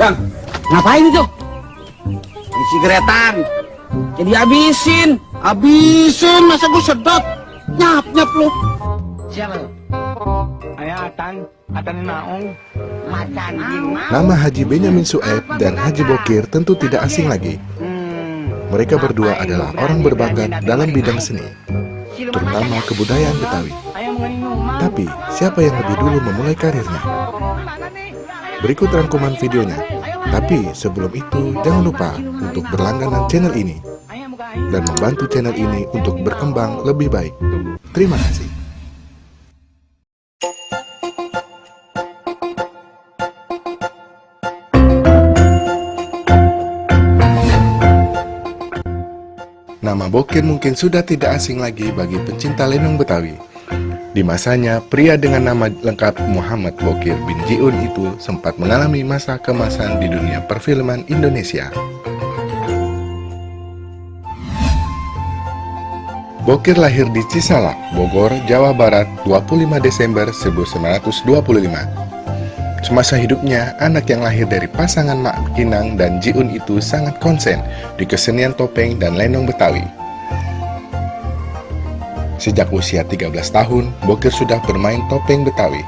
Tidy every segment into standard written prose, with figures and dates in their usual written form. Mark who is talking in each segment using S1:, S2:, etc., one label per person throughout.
S1: Bang, ngapain itu? Ini sigaretan. Jadi habisin.
S2: Habisin, masa gue sedot. Nyap-nyap lu.
S1: Siapa lu?
S3: Ayah Atan Naong.
S1: Macan.
S4: Nama Haji Benyamin Sueb dan Haji Bokir tentu tidak asing lagi. Mereka berdua adalah orang berbakat dalam bidang seni, terutama kebudayaan Betawi. Tapi, siapa yang lebih dulu memulai karirnya? Berikut rangkuman videonya. Tapi, sebelum itu, jangan lupa untuk berlangganan channel ini dan membantu channel ini untuk berkembang lebih baik. Terima kasih. Nama Bokir mungkin sudah tidak asing lagi bagi pencinta lenong Betawi. Di masanya, pria dengan nama lengkap Muhammad Bokir bin Jiun itu sempat mengalami masa kemasan di dunia perfilman Indonesia. Bokir lahir di Cisalak, Bogor, Jawa Barat, 25 Desember 1925. Semasa hidupnya, anak yang lahir dari pasangan Mak Kinang dan Jiun itu sangat konsen di kesenian topeng dan lenong Betawi. Sejak usia 13 tahun, Bokir sudah bermain topeng Betawi.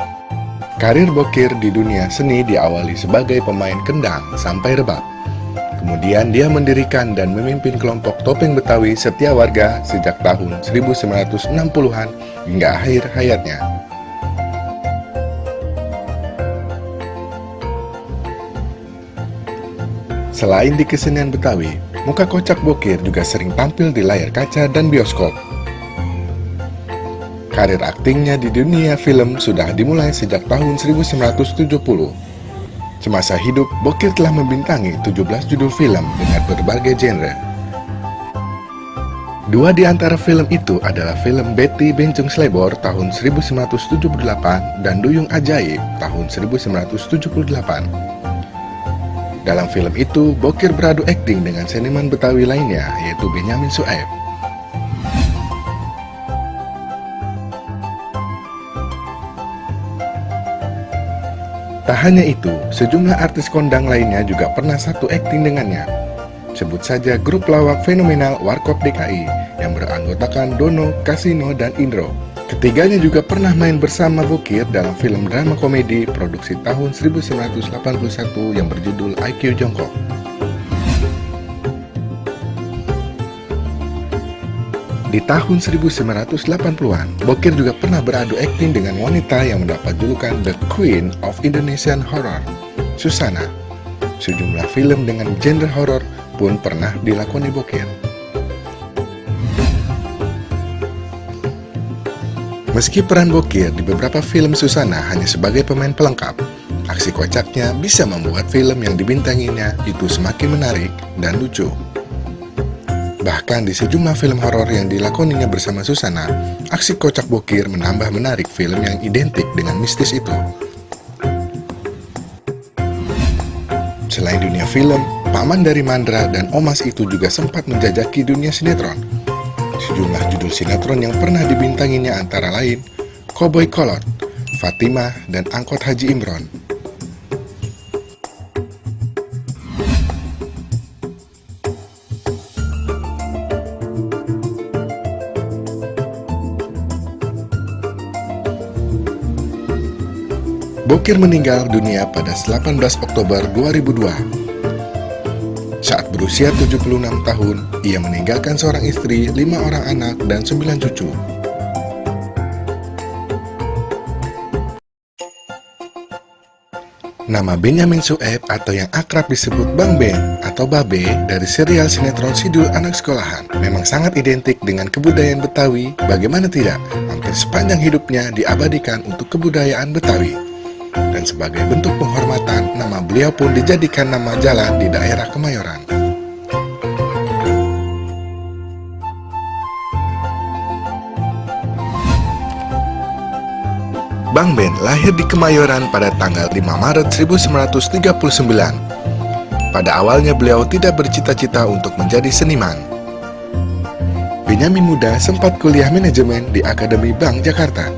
S4: Karir Bokir di dunia seni diawali sebagai pemain kendang sampai rebab. Kemudian dia mendirikan dan memimpin kelompok topeng Betawi Setiawarga sejak tahun 1960-an hingga akhir hayatnya. Selain di kesenian Betawi, muka kocak Bokir juga sering tampil di layar kaca dan bioskop. Karir aktingnya di dunia film sudah dimulai sejak tahun 1970. Semasa hidup, Bokir telah membintangi 17 judul film dengan berbagai genre. Dua di antara film itu adalah film Betty Bencong Slebor tahun 1978 dan Duyung Ajaib tahun 1978. Dalam film itu, Bokir beradu akting dengan seniman Betawi lainnya, yaitu Benyamin Sueb. Tak hanya itu, sejumlah artis kondang lainnya juga pernah satu akting dengannya. Sebut saja grup lawak fenomenal Warkop DKI yang beranggotakan Dono, Kasino, dan Indro. Ketiganya juga pernah main bersama Bokir dalam film drama komedi produksi tahun 1981 yang berjudul IQ Jongkok. Di tahun 1980-an, Bokir juga pernah beradu akting dengan wanita yang mendapat julukan The Queen of Indonesian Horror, Susana. Sejumlah film dengan genre horor pun pernah dilakoni Bokir. Meski peran Bokir di beberapa film Susana hanya sebagai pemain pelengkap, aksi kocaknya bisa membuat film yang dibintanginya itu semakin menarik dan lucu. Bahkan di sejumlah film horor yang dilakoninya bersama Susana, aksi kocak Bokir menambah menarik film yang identik dengan mistis itu. Selain dunia film, Paman dari Mandra dan Omas itu juga sempat menjajaki dunia sinetron. Sejumlah judul sinetron yang pernah dibintanginya antara lain Koboi Kolot, Fatimah, dan Angkot Haji Imron. Bokir meninggal dunia pada 18 Oktober 2002. Saat berusia 76 tahun, ia meninggalkan seorang istri, 5 orang anak, dan 9 cucu. Nama Benyamin Sueb atau yang akrab disebut Bang Ben atau Babe dari serial sinetron Sidul Anak Sekolahan memang sangat identik dengan kebudayaan Betawi. Bagaimana tidak, hampir sepanjang hidupnya diabadikan untuk kebudayaan Betawi. Dan sebagai bentuk penghormatan, nama beliau pun dijadikan nama jalan di daerah Kemayoran. Bang Ben lahir di Kemayoran pada tanggal 5 Maret 1939. Pada awalnya beliau tidak bercita-cita untuk menjadi seniman. Benyamin muda sempat kuliah manajemen di Akademi Bank Jakarta.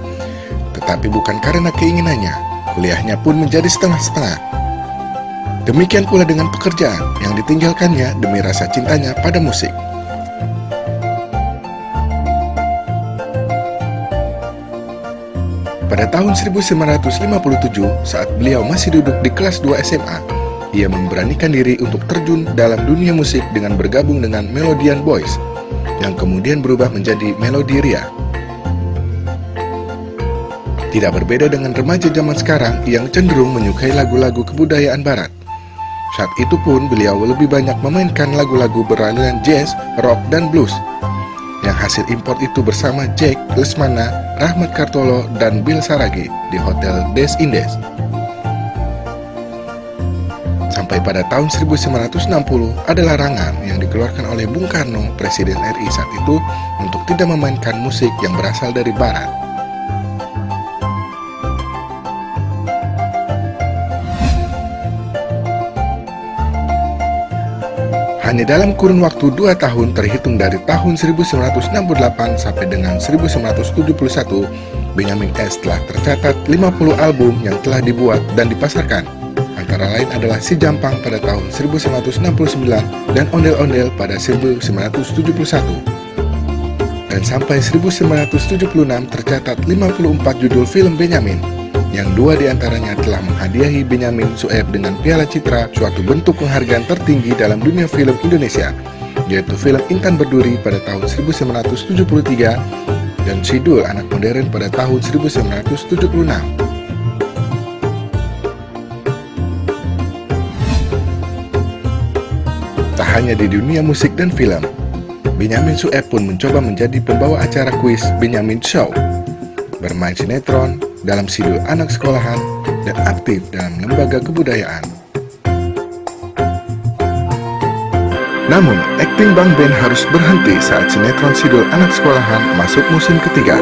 S4: Tetapi bukan karena keinginannya, kuliahnya pun menjadi setengah-setengah. Demikian pula dengan pekerjaan yang ditinggalkannya demi rasa cintanya pada musik. Pada tahun 1957, saat beliau masih duduk di kelas 2 SMA, ia memberanikan diri untuk terjun dalam dunia musik dengan bergabung dengan Melodian Boys, yang kemudian berubah menjadi Melodiria. Tidak berbeda dengan remaja zaman sekarang yang cenderung menyukai lagu-lagu kebudayaan barat. Saat itu pun beliau lebih banyak memainkan lagu-lagu beraliran jazz, rock, dan blues. Yang hasil impor itu bersama Jack Lesmana, Rahmat Kartolo, dan Bill Saragi di Hotel Des Indes. Sampai pada tahun 1960 ada larangan yang dikeluarkan oleh Bung Karno, Presiden RI saat itu, untuk tidak memainkan musik yang berasal dari barat. Hanya dalam kurun waktu 2 tahun terhitung dari tahun 1968 sampai dengan 1971, Benyamin S. telah tercatat 50 album yang telah dibuat dan dipasarkan. Antara lain adalah Si Jampang pada tahun 1969 dan Ondel-Ondel pada 1971. Dan sampai 1976 tercatat 54 judul film Benyamin, yang 2 diantaranya telah menghadiahi Benyamin Sueb dengan Piala Citra, suatu bentuk penghargaan tertinggi dalam dunia film Indonesia, yaitu film Intan Berduri pada tahun 1973 dan Sidul Anak Modern pada tahun 1976. Tak hanya di dunia musik dan film, Benyamin Sueb pun mencoba menjadi pembawa acara kuis Benyamin Show, bermain sinetron, dalam sidul anak sekolahan, dan aktif dalam lembaga kebudayaan. Namun, akting Bang Ben harus berhenti saat sinetron sidul anak sekolahan masuk musim ketiga.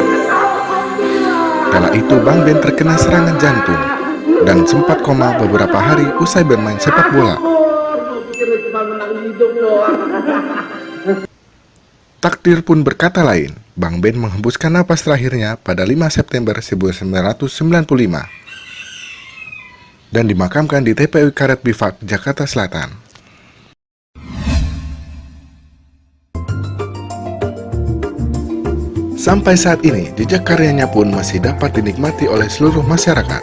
S4: Kala itu Bang Ben terkena serangan jantung dan sempat koma beberapa hari usai bermain sepak bola. Takdir pun berkata lain. Bang Ben menghembuskan napas terakhirnya pada 5 September 1995 dan dimakamkan di TPU Karet Bifak, Jakarta Selatan. Sampai saat ini, jejak karyanya pun masih dapat dinikmati oleh seluruh masyarakat.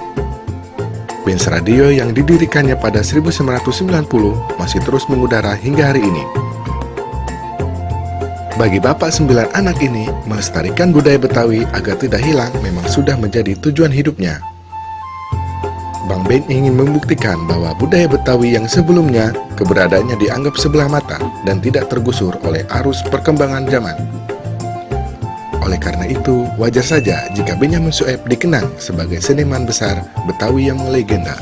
S4: Benz Radio yang didirikannya pada 1990 masih terus mengudara hingga hari ini. Bagi bapak 9 anak ini, melestarikan budaya Betawi agar tidak hilang memang sudah menjadi tujuan hidupnya. Bang Ben ingin membuktikan bahwa budaya Betawi yang sebelumnya keberadaannya dianggap sebelah mata dan tidak tergusur oleh arus perkembangan zaman. Oleh karena itu, wajar saja jika Benyamin Sueb dikenang sebagai seniman besar Betawi yang melegenda.